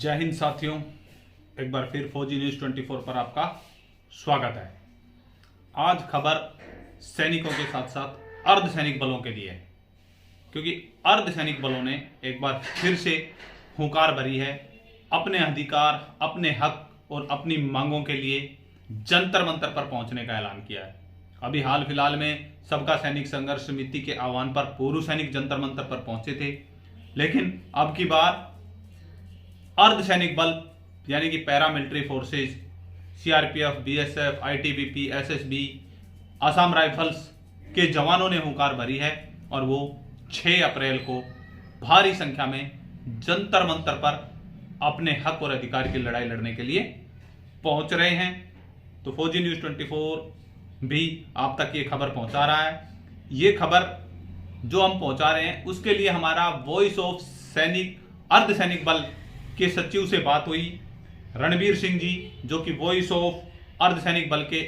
जय हिंद साथियों, एक बार फिर फौजी न्यूज़ 24 पर आपका स्वागत है। आज खबर सैनिकों के साथ साथ अर्धसैनिक बलों के लिए है, क्योंकि अर्धसैनिक बलों ने एक बार फिर से हुंकार भरी है। अपने अधिकार, अपने हक और अपनी मांगों के लिए जंतर मंतर पर पहुंचने का ऐलान किया है। अभी हाल फिलहाल में सबका सैनिक संघर्ष समिति के आह्वान पर पूर्व सैनिक जंतर मंतर पर पहुंचे थे, लेकिन अब की बार अर्धसैनिक बल यानी कि paramilitary forces, CRPF, BSF, ITBP, SSB, Assam rifles के जवानों ने हुंकार भरी है और वो 6 अप्रैल को भारी संख्या में जंतर मंतर पर अपने हक और अधिकार की लड़ाई लड़ने के लिए पहुंच रहे हैं। तो फौजी न्यूज़ 24 भी आप तक ये खबर पहुंचा रहा है। ये खबर जो हम पहुंचा रहे हैं उसके लिए हमारा वॉइस ऑफ सैनिक अर्धसैनिक बल के सचिव से बात हुई। रणबीर सिंह जी, जो कि वॉइस ऑफ अर्धसैनिक बल के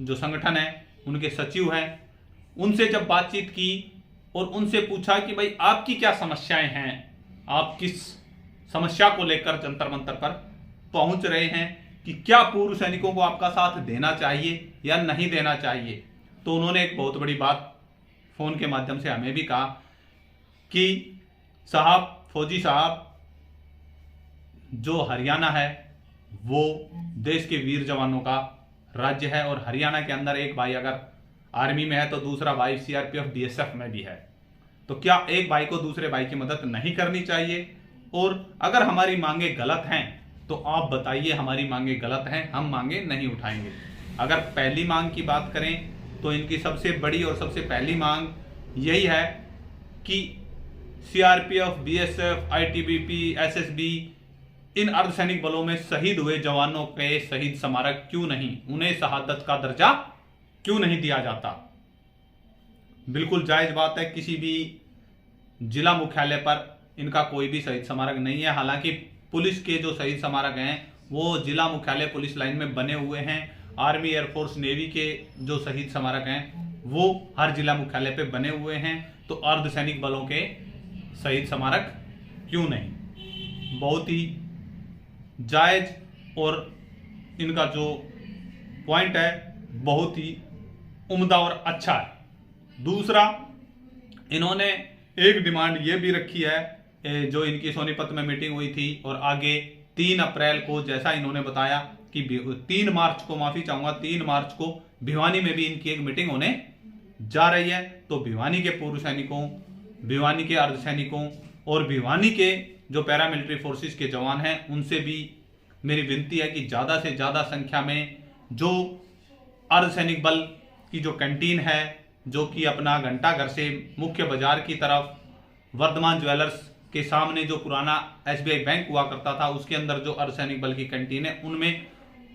जो संगठन है उनके सचिव हैं, उनसे जब बातचीत की और उनसे पूछा कि भाई आपकी क्या समस्याएं हैं, आप किस समस्या को लेकर जंतर मंतर पर पहुंच रहे हैं, कि क्या पूर्व सैनिकों को आपका साथ देना चाहिए या नहीं देना चाहिए। तो उन्होंने एक बहुत बड़ी बात फोन के माध्यम से हमें भी कहा कि साहब, फौजी साहब, जो हरियाणा है वो देश के वीर जवानों का राज्य है और हरियाणा के अंदर एक भाई अगर आर्मी में है तो दूसरा भाई सीआरपीएफ, बीएसएफ में भी है। तो क्या एक भाई को दूसरे भाई की मदद नहीं करनी चाहिए? और अगर हमारी मांगे गलत हैं तो आप बताइए, हमारी मांगे गलत हैं, हम मांगे नहीं उठाएंगे। अगर पहली मांग की बात करें तो इनकी सबसे बड़ी और सबसे पहली मांग यही है कि सीआरपीएफ, बीएसएफ, आईटीबीपी, एसएसबी, इन अर्धसैनिक बलों में शहीद हुए जवानों के शहीद स्मारक क्यों नहीं, उन्हें शहादत का दर्जा क्यों नहीं दिया जाता। बिल्कुल जायज बात है, किसी भी जिला मुख्यालय पर इनका कोई भी शहीद स्मारक नहीं है। हालांकि पुलिस के जो शहीद स्मारक हैं वो जिला मुख्यालय पुलिस लाइन में बने हुए हैं। आर्मी, एयरफोर्स, नेवी के जो शहीद स्मारक हैं वो हर जिला मुख्यालय पे बने हुए हैं। तो अर्धसैनिक बलों के शहीद स्मारक क्यों नहीं? बहुत ही जायज और इनका जो पॉइंट है बहुत ही उम्दा और अच्छा है। दूसरा, इन्होंने एक डिमांड ये भी रखी है, जो इनकी सोनीपत में मीटिंग हुई थी और आगे 3 अप्रैल को, जैसा इन्होंने बताया कि 3 मार्च को, माफी चाहूंगा, 3 मार्च को भिवानी में भी इनकी एक मीटिंग होने जा रही है। तो भिवानी के पूर्व सैनिकों, भिवानी के अर्धसैनिकों और भिवानी के जो पैरामिलिट्री फोर्सेस के जवान हैं उनसे भी मेरी विनती है कि ज़्यादा से ज़्यादा संख्या में जो अर्धसैनिक बल की जो कैंटीन है, जो कि अपना घंटाघर से मुख्य बाजार की तरफ वर्धमान ज्वेलर्स के सामने जो पुराना एसबीआई बैंक हुआ करता था उसके अंदर जो अर्धसैनिक बल की कैंटीन है उनमें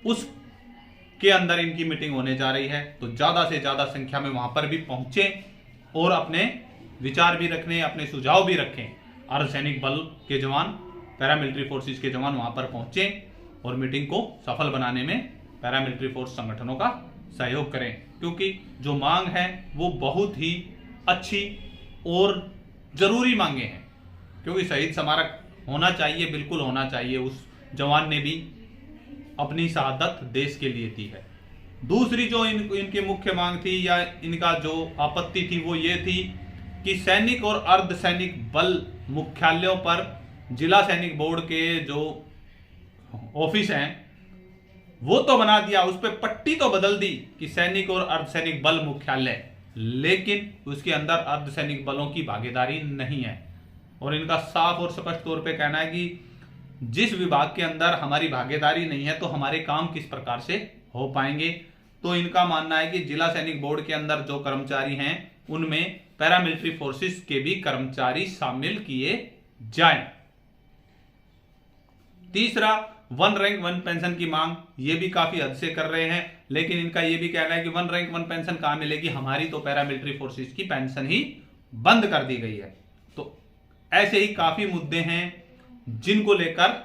उसके अंदर इनकी मीटिंग होने जा रही है। तो ज़्यादा से ज़्यादा संख्या में वहाँ पर भी पहुँचें और अपने विचार भी रखने, अपने सुझाव भी रखें। अर्धसैनिक बल के जवान, पैरामिलिट्री फोर्सेस के जवान वहां पर पहुंचे और मीटिंग को सफल बनाने में पैरामिलिट्री फोर्स संगठनों का सहयोग करें, क्योंकि जो मांग है वो बहुत ही अच्छी और जरूरी मांगे हैं। क्योंकि शहीद स्मारक होना चाहिए, बिल्कुल होना चाहिए। उस जवान ने भी अपनी शहादत देश के लिए दी है। दूसरी जो इनकी मुख्य मांग थी या इनका जो आपत्ति थी वो ये थी कि सैनिक और अर्धसैनिक बल मुख्यालयों पर जिला सैनिक बोर्ड के जो ऑफिस हैं वो तो बना दिया, उस पर पट्टी तो बदल दी कि सैनिक और अर्धसैनिक बल मुख्यालय, लेकिन उसके अंदर अर्धसैनिक बलों की भागीदारी नहीं है। और इनका साफ और स्पष्ट तौर पे कहना है कि जिस विभाग के अंदर हमारी भागीदारी नहीं है तो हमारे काम किस प्रकार से हो पाएंगे। तो इनका मानना है कि जिला सैनिक बोर्ड के अंदर जो कर्मचारी हैं उनमें पैरामिलिट्री फोर्सेस के भी कर्मचारी शामिल किए जाएं। तीसरा, 1 रैंक 1 पेंशन की मांग, ये भी काफी हद से कर रहे हैं, लेकिन इनका ये भी कहना है कि 1 रैंक 1 पेंशन कहां मिलेगी, हमारी तो पैरामिलिट्री फोर्सेस की पेंशन ही बंद कर दी गई है। तो ऐसे ही काफी मुद्दे हैं जिनको लेकर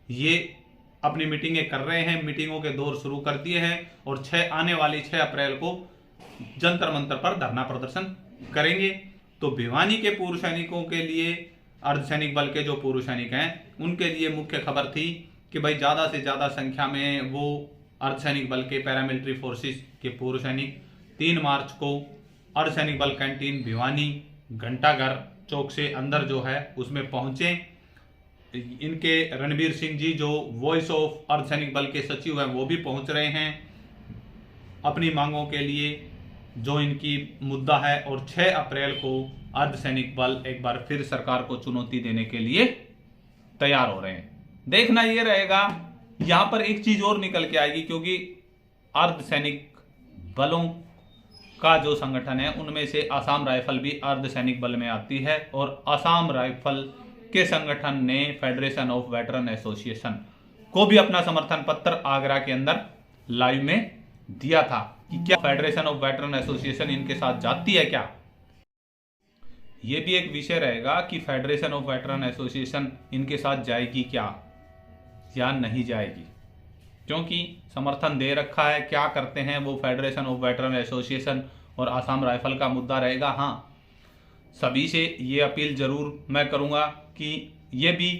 ये अपनी मीटिंगें कर रहे हैं। मीटिंगों के दौर शुरू कर दिए हैं और आने वाली 6 अप्रैल को जंतर मंतर पर धरना प्रदर्शन करेंगे। तो भिवानी के पूर्व सैनिकों के लिए अर्धसैनिक बल के जो पूर्व सैनिक हैं उनके लिए मुख्य खबर थी कि भाई ज़्यादा से ज़्यादा संख्या में वो अर्धसैनिक बल के पैरामिलिट्री फोर्सेस के पूर्व सैनिक 3 मार्च को अर्धसैनिक बल कैंटीन भिवानी घंटाघर चौक से अंदर जो है उसमें पहुंचे। इनके रणबीर सिंह जी जो वॉइस ऑफ अर्धसैनिक बल के सचिव हैं वो भी पहुंच रहे हैं अपनी मांगों के लिए जो इनकी मुद्दा है, और 6 अप्रैल को अर्धसैनिक बल एक बार फिर सरकार को चुनौती देने के लिए तैयार हो रहे हैं। देखना यह रहेगा, यहां पर एक चीज और निकल के आएगी, क्योंकि अर्धसैनिक बलों का जो संगठन है उनमें से आसाम राइफल भी अर्धसैनिक बल में आती है, और आसाम राइफल के संगठन ने फेडरेशन ऑफ वेटरन एसोसिएशन को भी अपना समर्थन पत्र आगरा के अंदर लाइव में दिया था कि क्या फेडरेशन ऑफ वेटरन एसोसिएशन इनके साथ जाती है क्या। यह भी एक विषय रहेगा कि फेडरेशन ऑफ वेटरन एसोसिएशन इनके साथ जाएगी क्या या नहीं जाएगी, क्योंकि समर्थन दे रखा है। क्या करते हैं वो फेडरेशन ऑफ वेटरन एसोसिएशन और आसाम राइफल का मुद्दा रहेगा। हाँ, सभी से ये अपील जरूर मैं करूंगा कि ये भी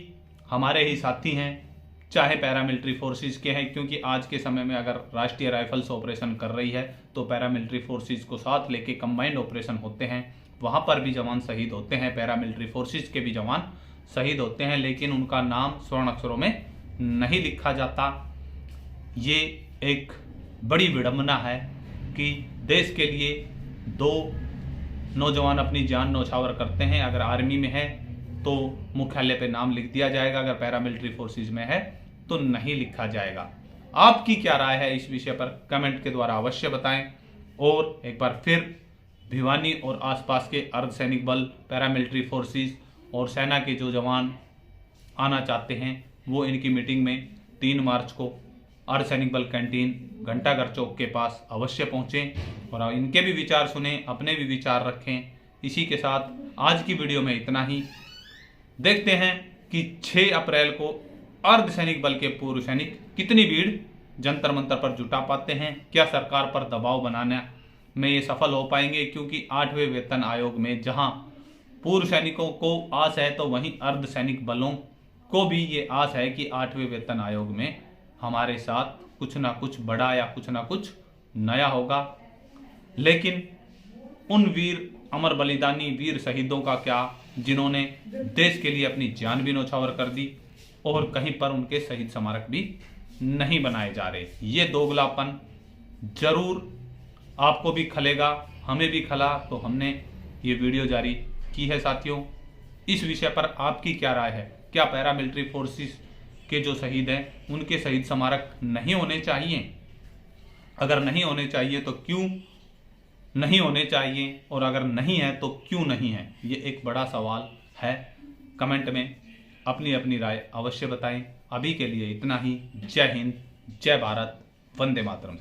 हमारे ही साथी हैं, चाहे पैरामिलिट्री फोर्सेस के हैं, क्योंकि आज के समय में अगर राष्ट्रीय राइफल्स ऑपरेशन कर रही है तो पैरामिलिट्री फोर्सेस को साथ लेके कंबाइंड ऑपरेशन होते हैं, वहां पर भी जवान शहीद होते हैं, पैरामिलिट्री फोर्सेस के भी जवान शहीद होते हैं, लेकिन उनका नाम स्वर्ण अक्षरों में नहीं लिखा जाता। ये एक बड़ी विडंबना है कि देश के लिए 2 नौजवान अपनी जान न्यौछावर करते हैं। अगर आर्मी में है तो मुख्यालय पे नाम लिख दिया जाएगा, अगर पैरामिलिट्री फोर्सेस में है तो नहीं लिखा जाएगा। आपकी क्या राय है इस विषय पर कमेंट के द्वारा अवश्य बताएं। और एक बार फिर भिवानी और आसपास के अर्धसैनिक बल, पैरामिलिट्री फोर्सेस और सेना के जो जवान आना चाहते हैं वो इनकी मीटिंग में 3 मार्च को अर्धसैनिक बल कैंटीन घंटाघर चौक के पास अवश्य पहुंचें और इनके भी विचार सुने, अपने भी विचार रखें। इसी के साथ आज की वीडियो में इतना ही। देखते हैं कि 6 अप्रैल को अर्धसैनिक बल के पूर्व सैनिक कितनी भीड़ जंतर मंतर पर जुटा पाते हैं, क्या सरकार पर दबाव बनाने में ये सफल हो पाएंगे, क्योंकि 8वें वेतन आयोग में जहां पूर्व सैनिकों को आस है तो वहीं अर्धसैनिक बलों को भी ये आस है कि 8वें वेतन आयोग में हमारे साथ कुछ ना कुछ बड़ा या कुछ ना कुछ नया होगा। लेकिन उन वीर अमर बलिदानी वीर शहीदों का क्या, जिन्होंने देश के लिए अपनी जान भी न्यौछावर कर दी और कहीं पर उनके शहीद स्मारक भी नहीं बनाए जा रहे। ये दोगलापन जरूर आपको भी खलेगा, हमें भी खला, तो हमने ये वीडियो जारी की है। साथियों, इस विषय पर आपकी क्या राय है? क्या पैरामिलिट्री फोर्सेस के जो शहीद हैं उनके शहीद स्मारक नहीं होने चाहिए? अगर नहीं होने चाहिए तो क्यों नहीं होने चाहिए, और अगर नहीं है तो क्यों नहीं है? ये एक बड़ा सवाल है। कमेंट में अपनी अपनी राय अवश्य बताएं। अभी के लिए इतना ही। जय हिंद, जय भारत, वंदे मातरम।